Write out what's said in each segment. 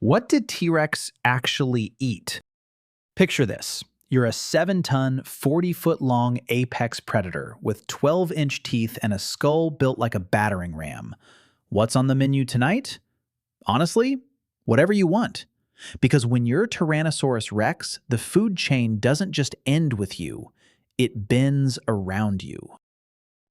What did T-Rex actually eat? Picture this. You're a 7-ton, 40-foot-long apex predator with 12-inch teeth and a skull built like a battering ram. What's on the menu tonight? Honestly, whatever you want. Because when you're Tyrannosaurus Rex, the food chain doesn't just end with you, it bends around you.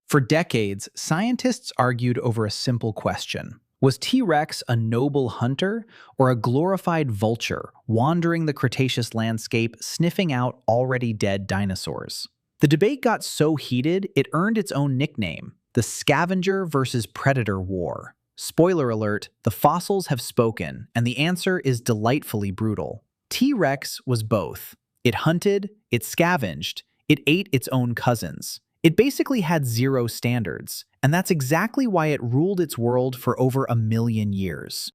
For decades, scientists argued over a simple question. Was T-Rex a noble hunter or a glorified vulture wandering the Cretaceous landscape sniffing out already dead dinosaurs? The debate got so heated it earned its own nickname, the scavenger versus predator war. Spoiler alert, the fossils have spoken, and the answer is delightfully brutal. T-Rex was both. It hunted, it scavenged, it ate its own cousins. It basically had zero standards, and that's exactly why it ruled its world for over 1,000,000 years.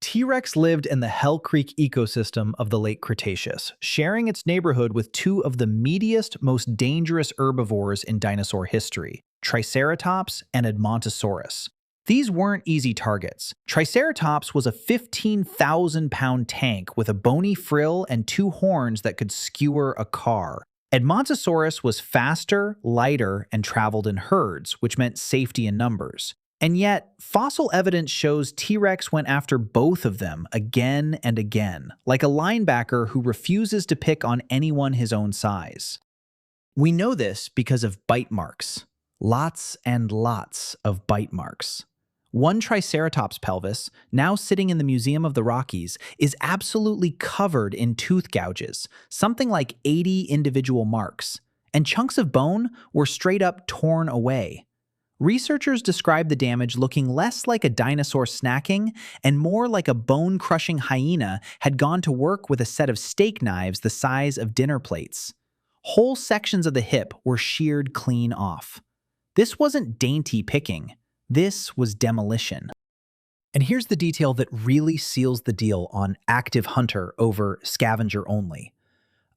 T-Rex lived in the Hell Creek ecosystem of the late Cretaceous, sharing its neighborhood with two of the meatiest, most dangerous herbivores in dinosaur history, Triceratops and Edmontosaurus. These weren't easy targets. Triceratops was a 15,000-pound tank with a bony frill and two horns that could skewer a car. Edmontosaurus was faster, lighter, and traveled in herds, which meant safety in numbers. And yet, fossil evidence shows T-Rex went after both of them again and again, like a linebacker who refuses to pick on anyone his own size. We know this because of bite marks. Lots and lots of bite marks. One Triceratops pelvis, now sitting in the Museum of the Rockies, is absolutely covered in tooth gouges, something like 80 individual marks, and chunks of bone were straight up torn away. Researchers describe the damage looking less like a dinosaur snacking and more like a bone-crushing hyena had gone to work with a set of steak knives the size of dinner plates. Whole sections of the hip were sheared clean off. This wasn't dainty picking. This was demolition. And here's the detail that really seals the deal on active hunter over scavenger only.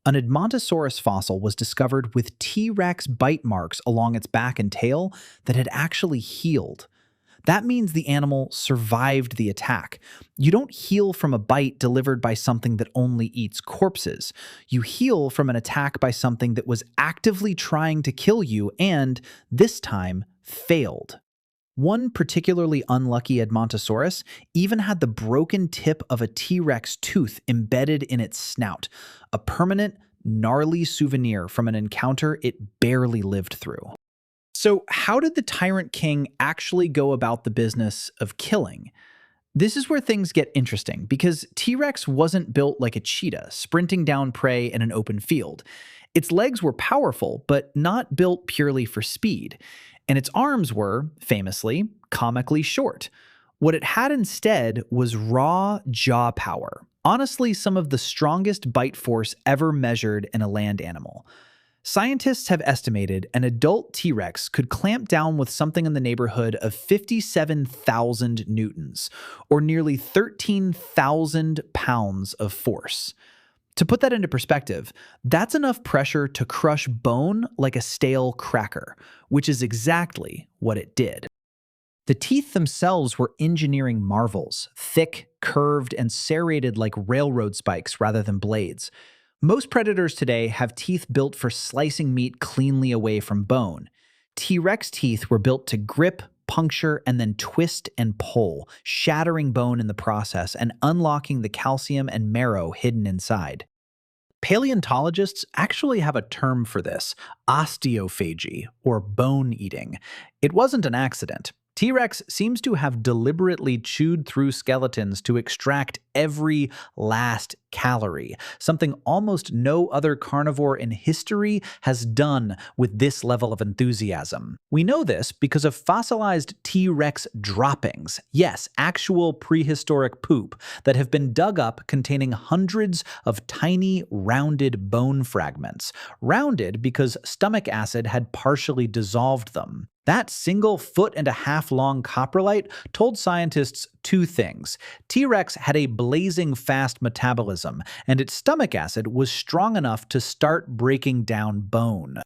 An Edmontosaurus fossil was discovered with T-Rex bite marks along its back and tail that had actually healed. That means the animal survived the attack. You don't heal from a bite delivered by something that only eats corpses. You heal from an attack by something that was actively trying to kill you and, this time, failed. One particularly unlucky Edmontosaurus even had the broken tip of a T-Rex tooth embedded in its snout, a permanent, gnarly souvenir from an encounter it barely lived through. So how did the Tyrant King actually go about the business of killing? This is where things get interesting, because T-Rex wasn't built like a cheetah, sprinting down prey in an open field. Its legs were powerful, but not built purely for speed. And its arms were, famously, comically short. What it had instead was raw jaw power. Honestly, some of the strongest bite force ever measured in a land animal. Scientists have estimated an adult T-Rex could clamp down with something in the neighborhood of 57,000 newtons, or nearly 13,000 pounds of force. To put that into perspective, that's enough pressure to crush bone like a stale cracker, which is exactly what it did. The teeth themselves were engineering marvels, thick, curved, and serrated like railroad spikes rather than blades. Most predators today have teeth built for slicing meat cleanly away from bone. T-Rex teeth were built to grip, puncture, and then twist and pull, shattering bone in the process and unlocking the calcium and marrow hidden inside. Paleontologists actually have a term for this, osteophagy, or bone eating. It wasn't an accident. T-Rex seems to have deliberately chewed through skeletons to extract every last calorie, something almost no other carnivore in history has done with this level of enthusiasm. We know this because of fossilized T-Rex droppings, yes, actual prehistoric poop, that have been dug up containing hundreds of tiny, rounded bone fragments. Rounded because stomach acid had partially dissolved them. That single foot-and-a-half-long coprolite told scientists two things. T-Rex had a blazing fast metabolism, and its stomach acid was strong enough to start breaking down bone.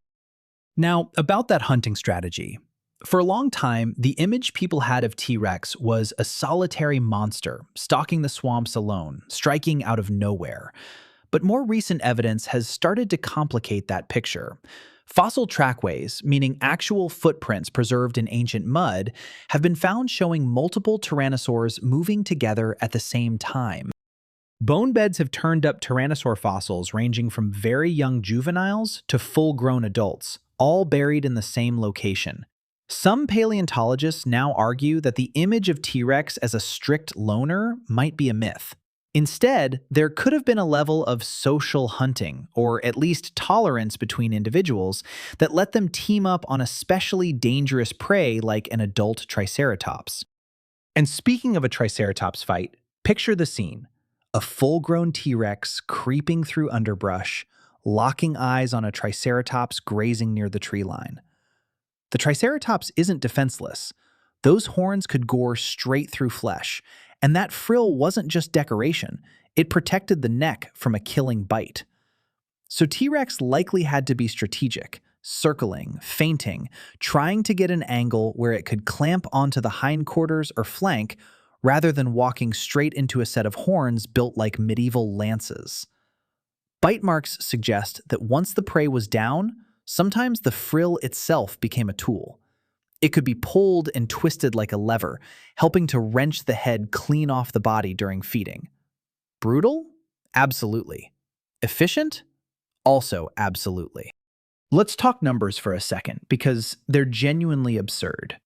Now, about that hunting strategy. For a long time, the image people had of T-Rex was a solitary monster stalking the swamps alone, striking out of nowhere. But more recent evidence has started to complicate that picture. Fossil trackways, meaning actual footprints preserved in ancient mud, have been found showing multiple tyrannosaurs moving together at the same time. Bone beds have turned up tyrannosaur fossils ranging from very young juveniles to full-grown adults, all buried in the same location. Some paleontologists now argue that the image of T-Rex as a strict loner might be a myth. Instead, there could have been a level of social hunting, or at least tolerance between individuals, that let them team up on especially dangerous prey like an adult Triceratops. And speaking of a Triceratops fight, picture the scene. A full-grown T-Rex creeping through underbrush, locking eyes on a Triceratops grazing near the tree line. The Triceratops isn't defenseless. Those horns could gore straight through flesh, and that frill wasn't just decoration, it protected the neck from a killing bite. So T-Rex likely had to be strategic, circling, feinting, trying to get an angle where it could clamp onto the hindquarters or flank rather than walking straight into a set of horns built like medieval lances. Bite marks suggest that once the prey was down, sometimes the frill itself became a tool. It could be pulled and twisted like a lever, helping to wrench the head clean off the body during feeding. Brutal? Absolutely. Efficient? Also absolutely. Let's talk numbers for a second, because they're genuinely absurd.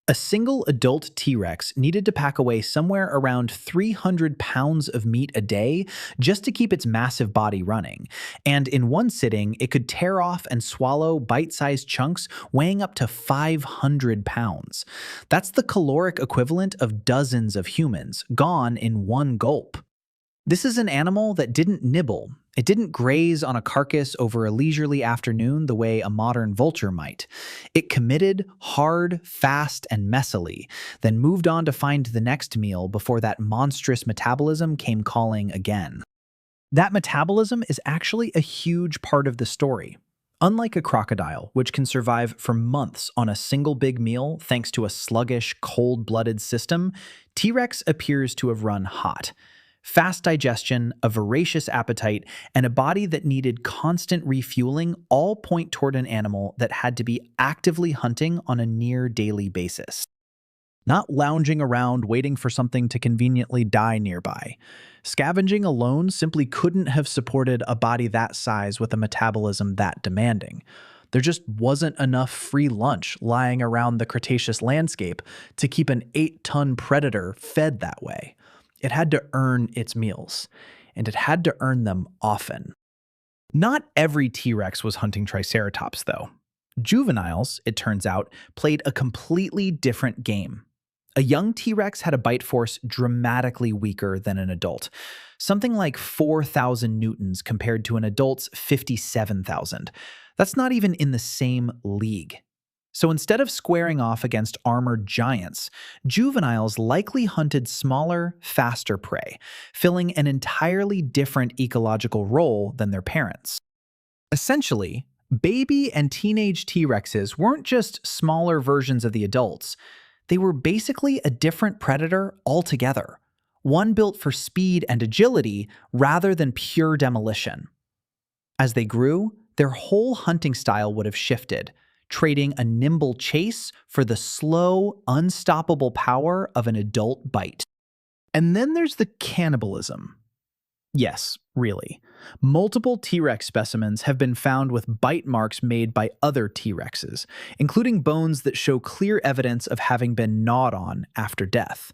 A single adult T-Rex needed to pack away somewhere around 300 pounds of meat a day just to keep its massive body running, and in one sitting, it could tear off and swallow bite-sized chunks weighing up to 500 pounds. That's the caloric equivalent of dozens of humans, gone in one gulp. This is an animal that didn't nibble. It didn't graze on a carcass over a leisurely afternoon the way a modern vulture might. It committed hard, fast, and messily, then moved on to find the next meal before that monstrous metabolism came calling again. That metabolism is actually a huge part of the story. Unlike a crocodile, which can survive for months on a single big meal thanks to a sluggish, cold-blooded system, T-Rex appears to have run hot. Fast digestion, a voracious appetite, and a body that needed constant refueling all point toward an animal that had to be actively hunting on a near-daily basis. Not lounging around waiting for something to conveniently die nearby. Scavenging alone simply couldn't have supported a body that size with a metabolism that demanding. There just wasn't enough free lunch lying around the Cretaceous landscape to keep an 8-ton predator fed that way. It had to earn its meals, and it had to earn them often. Not every T-Rex was hunting Triceratops, though. Juveniles, it turns out, played a completely different game. A young T-Rex had a bite force dramatically weaker than an adult, something like 4,000 newtons compared to an adult's 57,000. That's not even in the same league. So instead of squaring off against armored giants, juveniles likely hunted smaller, faster prey, filling an entirely different ecological role than their parents. Essentially, baby and teenage T-Rexes weren't just smaller versions of the adults. They were basically a different predator altogether, one built for speed and agility rather than pure demolition. As they grew, their whole hunting style would have shifted, trading a nimble chase for the slow, unstoppable power of an adult bite. And then there's the cannibalism. Yes, really. Multiple T-Rex specimens have been found with bite marks made by other T-Rexes, including bones that show clear evidence of having been gnawed on after death.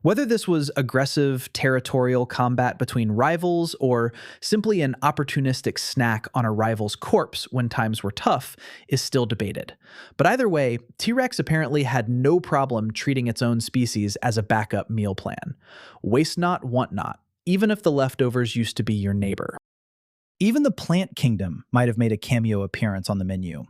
Whether this was aggressive territorial combat between rivals or simply an opportunistic snack on a rival's corpse when times were tough is still debated. But either way, T-Rex apparently had no problem treating its own species as a backup meal plan. Waste not, want not, even if the leftovers used to be your neighbor. Even the plant kingdom might have made a cameo appearance on the menu.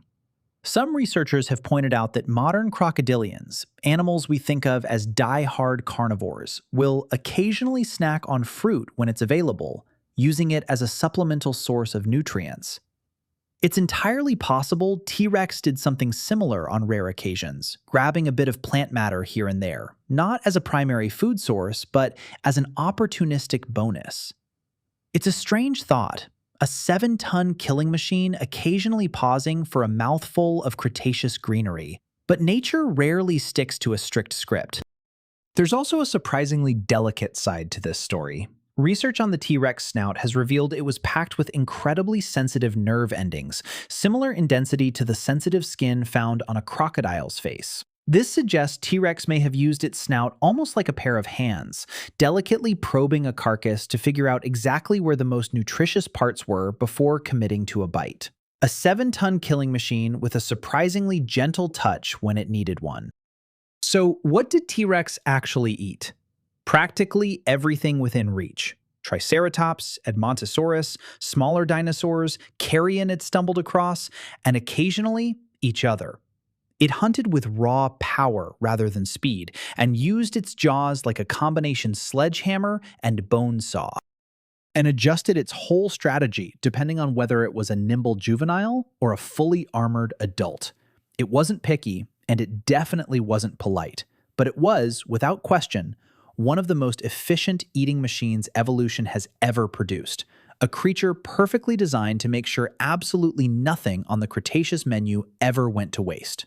Some researchers have pointed out that modern crocodilians, animals we think of as die-hard carnivores, will occasionally snack on fruit when it's available, using it as a supplemental source of nutrients. It's entirely possible T-Rex did something similar on rare occasions, grabbing a bit of plant matter here and there, not as a primary food source, but as an opportunistic bonus. It's a strange thought, a 7-ton killing machine occasionally pausing for a mouthful of Cretaceous greenery, but nature rarely sticks to a strict script. There's also a surprisingly delicate side to this story. Research on the T-Rex snout has revealed it was packed with incredibly sensitive nerve endings, similar in density to the sensitive skin found on a crocodile's face. This suggests T-Rex may have used its snout almost like a pair of hands, delicately probing a carcass to figure out exactly where the most nutritious parts were before committing to a bite. A 7-ton killing machine with a surprisingly gentle touch when it needed one. So, what did T-Rex actually eat? Practically everything within reach. Triceratops, Edmontosaurus, smaller dinosaurs, carrion it stumbled across, and occasionally each other. It hunted with raw power rather than speed, and used its jaws like a combination sledgehammer and bone saw, and adjusted its whole strategy depending on whether it was a nimble juvenile or a fully armored adult. It wasn't picky, and it definitely wasn't polite, but it was, without question, one of the most efficient eating machines evolution has ever produced, a creature perfectly designed to make sure absolutely nothing on the Cretaceous menu ever went to waste.